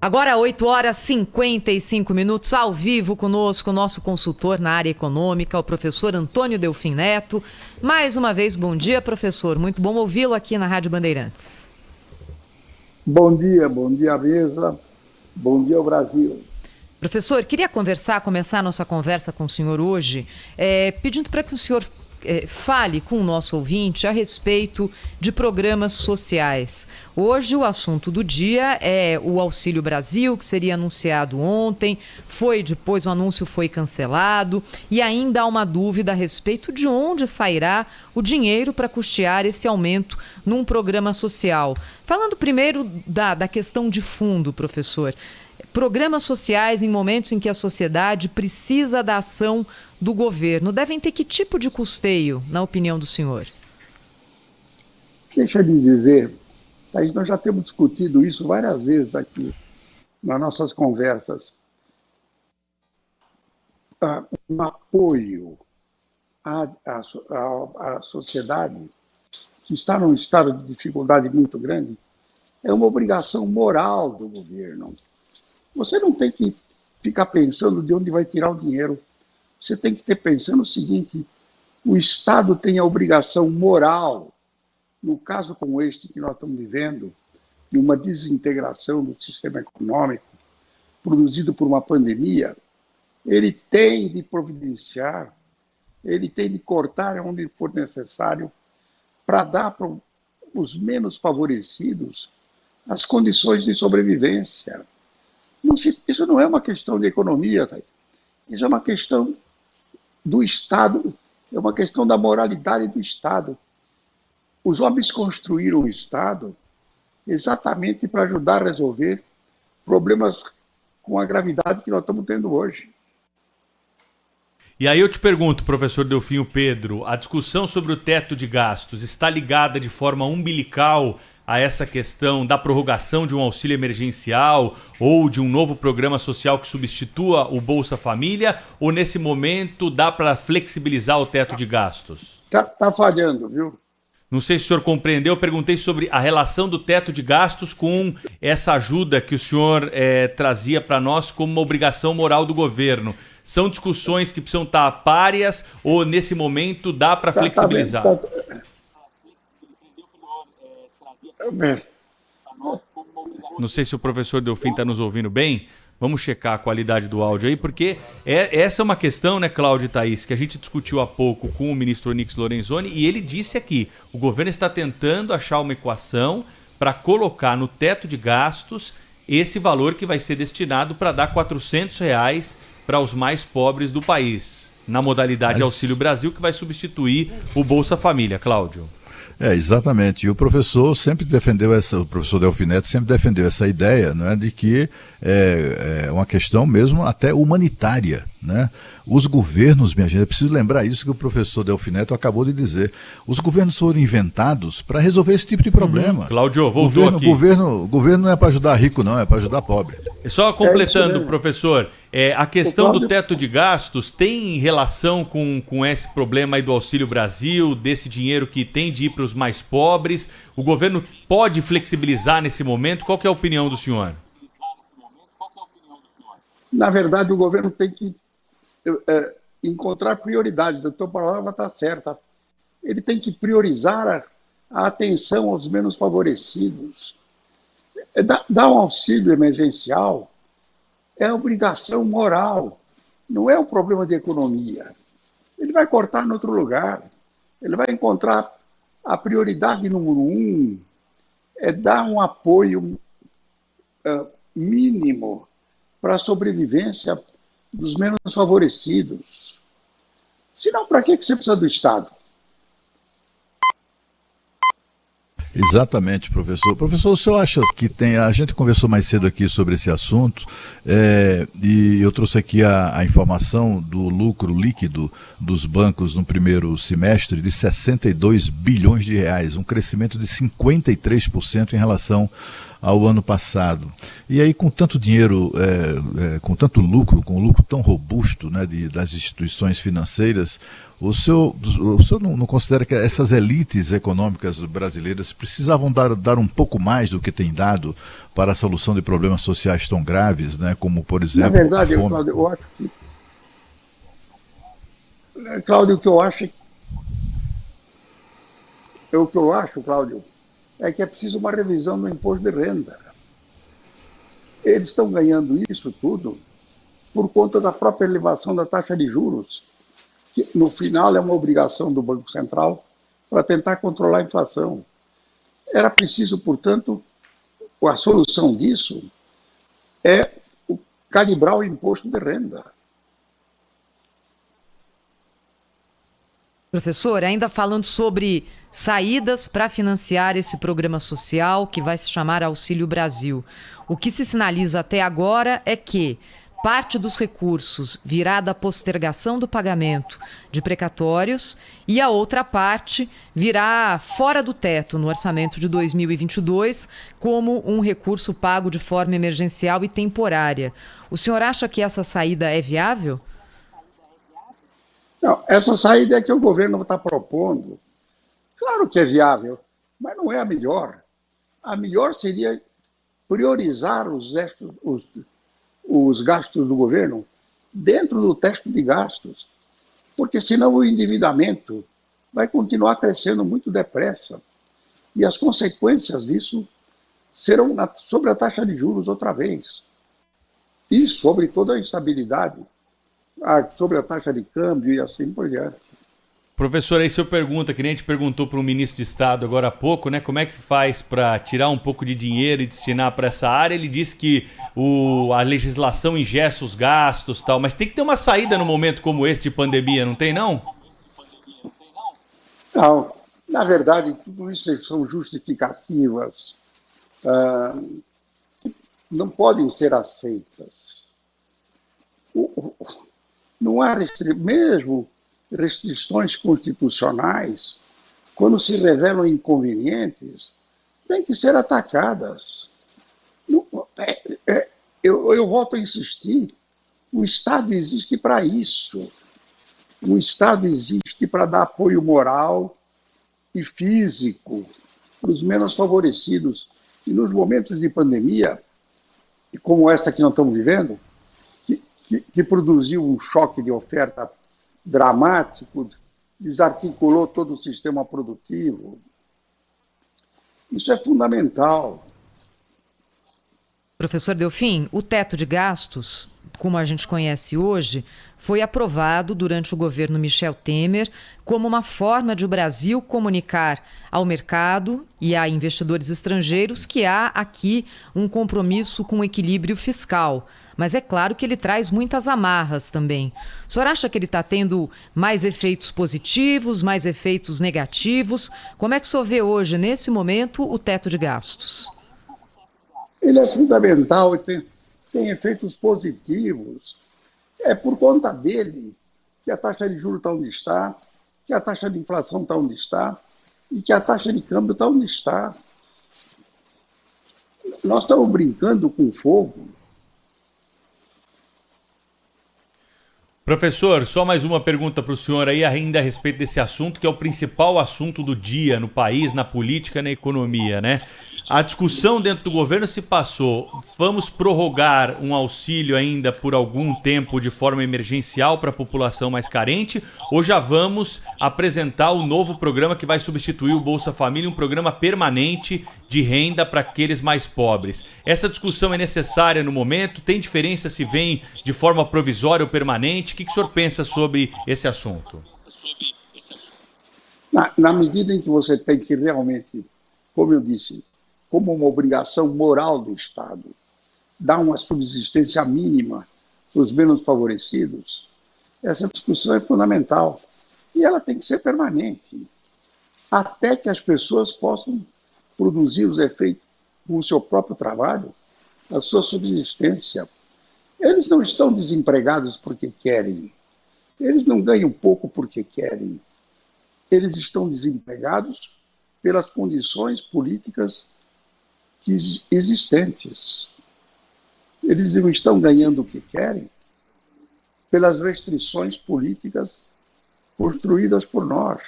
Agora, 8h55, ao vivo conosco, o nosso consultor na área econômica, o professor Antônio Delfim Neto. Mais uma vez, bom dia, professor. Muito bom ouvi-lo aqui na Rádio Bandeirantes. Bom dia mesa, bom dia ao Brasil. Professor, queria começar a nossa conversa com o senhor hoje, pedindo para que o senhor fale com o nosso ouvinte a respeito de programas sociais. Hoje o assunto do dia é o Auxílio Brasil, que seria anunciado ontem, depois o anúncio foi cancelado e ainda há uma dúvida a respeito de onde sairá o dinheiro para custear esse aumento num programa social. Falando primeiro da questão de fundo, professor. Programas sociais em momentos em que a sociedade precisa da ação do governo devem ter que tipo de custeio, na opinião do senhor? Deixa eu lhe dizer, nós já temos discutido isso várias vezes aqui nas nossas conversas. Um apoio à sociedade que está num estado de dificuldade muito grande é uma obrigação moral do governo. Você não tem que ficar pensando de onde vai tirar o dinheiro. Você tem que ter pensando o seguinte: o Estado tem a obrigação moral, no caso como este que nós estamos vivendo, de uma desintegração do sistema econômico produzido por uma pandemia, ele tem de providenciar, ele tem de cortar onde for necessário para dar para os menos favorecidos as condições de sobrevivência. Isso não é uma questão de economia, tá? Isso é uma questão do Estado, é uma questão da moralidade do Estado. Os homens construíram o Estado exatamente para ajudar a resolver problemas com a gravidade que nós estamos tendo hoje. E aí eu te pergunto, professor Delfim Pedro, a discussão sobre o teto de gastos está ligada de forma umbilical a essa questão da prorrogação de um auxílio emergencial ou de um novo programa social que substitua o Bolsa Família, ou nesse momento dá para flexibilizar o teto de gastos? Tá falhando, viu? Não sei se o senhor compreendeu, eu perguntei sobre a relação do teto de gastos com essa ajuda que o senhor trazia para nós como uma obrigação moral do governo. São discussões que precisam estar páreas ou nesse momento dá para flexibilizar? Não sei se o professor Delfim está nos ouvindo bem. Vamos checar a qualidade do áudio aí, porque essa é uma questão, né, Cláudio e Thaís, que a gente discutiu há pouco com o ministro Onyx Lorenzoni, e ele disse aqui, o governo está tentando achar uma equação para colocar no teto de gastos esse valor que vai ser destinado para dar R$400 para os mais pobres do país, na modalidade Auxílio Brasil, que vai substituir o Bolsa Família, Cláudio. Exatamente. E o professor sempre defendeu o professor Delfim Neto sempre defendeu essa ideia, né, de que é uma questão mesmo até humanitária, né? Os governos, minha gente, é preciso lembrar isso que o professor Delfim Neto acabou de dizer. Os governos foram inventados para resolver esse tipo de problema. Cláudio, voltou aqui. O governo não é para ajudar rico, não, é para ajudar pobre. Só completando, professor, a questão do teto de gastos tem relação com esse problema aí do Auxílio Brasil, desse dinheiro que tem de ir para os mais pobres? O governo pode flexibilizar nesse momento? Qual que é a opinião do senhor? Na verdade, o governo tem que encontrar prioridades. A tua palavra está certa. Ele tem que priorizar a atenção aos menos favorecidos. Dar um auxílio emergencial é obrigação moral, não é um problema de economia. Ele vai cortar em outro lugar. Ele vai encontrar a prioridade número 1, é dar um apoio mínimo para a sobrevivência dos menos favorecidos. Senão, para que você precisa do Estado? Exatamente, professor. Professor, o senhor acha que tem... A gente conversou mais cedo aqui sobre esse assunto e eu trouxe aqui a informação do lucro líquido dos bancos no primeiro semestre de 62 bilhões de reais, um crescimento de 53% em relação ao ano passado. E aí, com tanto dinheiro, com tanto lucro, com um lucro tão robusto, né, das instituições financeiras, o senhor não considera que essas elites econômicas brasileiras precisavam dar um pouco mais do que tem dado para a solução de problemas sociais tão graves, né, como, por exemplo, na verdade, a fome? Cláudio, eu acho que, Cláudio, o que eu acho, Cláudio, é que é preciso uma revisão do imposto de renda. Eles estão ganhando isso tudo por conta da própria elevação da taxa de juros, que no final é uma obrigação do Banco Central para tentar controlar a inflação. Era preciso, portanto, a solução disso é calibrar o imposto de renda. Professor, ainda falando sobre saídas para financiar esse programa social que vai se chamar Auxílio Brasil. O que se sinaliza até agora é que parte dos recursos virá da postergação do pagamento de precatórios e a outra parte virá fora do teto no orçamento de 2022 como um recurso pago de forma emergencial e temporária. O senhor acha que essa saída é viável? Não, essa saída é que o governo está propondo. Claro que é viável, mas não é a melhor. A melhor seria priorizar os gastos do governo dentro do teto de gastos, porque senão o endividamento vai continuar crescendo muito depressa. E as consequências disso serão sobre a taxa de juros outra vez. E sobre toda a instabilidade, sobre a taxa de câmbio e assim por diante. Professor, aí o senhor pergunta, que nem a gente perguntou para o ministro de Estado agora há pouco, né? Como é que faz para tirar um pouco de dinheiro e destinar para essa área? Ele disse que a legislação engessa os gastos e tal, mas tem que ter uma saída no momento como esse de pandemia, não tem não? Não, na verdade, tudo isso são justificativas, não podem ser aceitas. Não há mesmo restrições constitucionais, quando se revelam inconvenientes, têm que ser atacadas. Eu volto a insistir, o Estado existe para isso. O Estado existe para dar apoio moral e físico para os menos favorecidos. E nos momentos de pandemia, como esta que nós estamos vivendo, que produziu um choque de oferta dramático, desarticulou todo o sistema produtivo. Isso é fundamental. Professor Delfim, o teto de gastos, como a gente conhece hoje, foi aprovado durante o governo Michel Temer como uma forma de o Brasil comunicar ao mercado e a investidores estrangeiros que há aqui um compromisso com o equilíbrio fiscal. Mas é claro que ele traz muitas amarras também. O senhor acha que ele está tendo mais efeitos positivos, mais efeitos negativos? Como é que o senhor vê hoje, nesse momento, o teto de gastos? Ele é fundamental e tem efeitos positivos. É por conta dele que a taxa de juros está onde está, que a taxa de inflação está onde está e que a taxa de câmbio está onde está. Nós estamos brincando com fogo. Professor, só mais uma pergunta para o senhor aí ainda a respeito desse assunto, que é o principal assunto do dia no país, na política, na economia, né? A discussão dentro do governo se passou, vamos prorrogar um auxílio ainda por algum tempo de forma emergencial para a população mais carente, ou já vamos apresentar o novo programa que vai substituir o Bolsa Família, um programa permanente de renda para aqueles mais pobres? Essa discussão é necessária no momento? Tem diferença se vem de forma provisória ou permanente? O que o senhor pensa sobre esse assunto? Na medida em que você tem que realmente, como eu disse, como uma obrigação moral do Estado, dar uma subsistência mínima para os menos favorecidos, essa discussão é fundamental. E ela tem que ser permanente, até que as pessoas possam produzir os efeitos com o seu próprio trabalho, a sua subsistência. Eles não estão desempregados porque querem. Eles não ganham pouco porque querem. Eles estão desempregados pelas condições políticas existentes. Eles não estão ganhando o que querem pelas restrições políticas construídas por nós.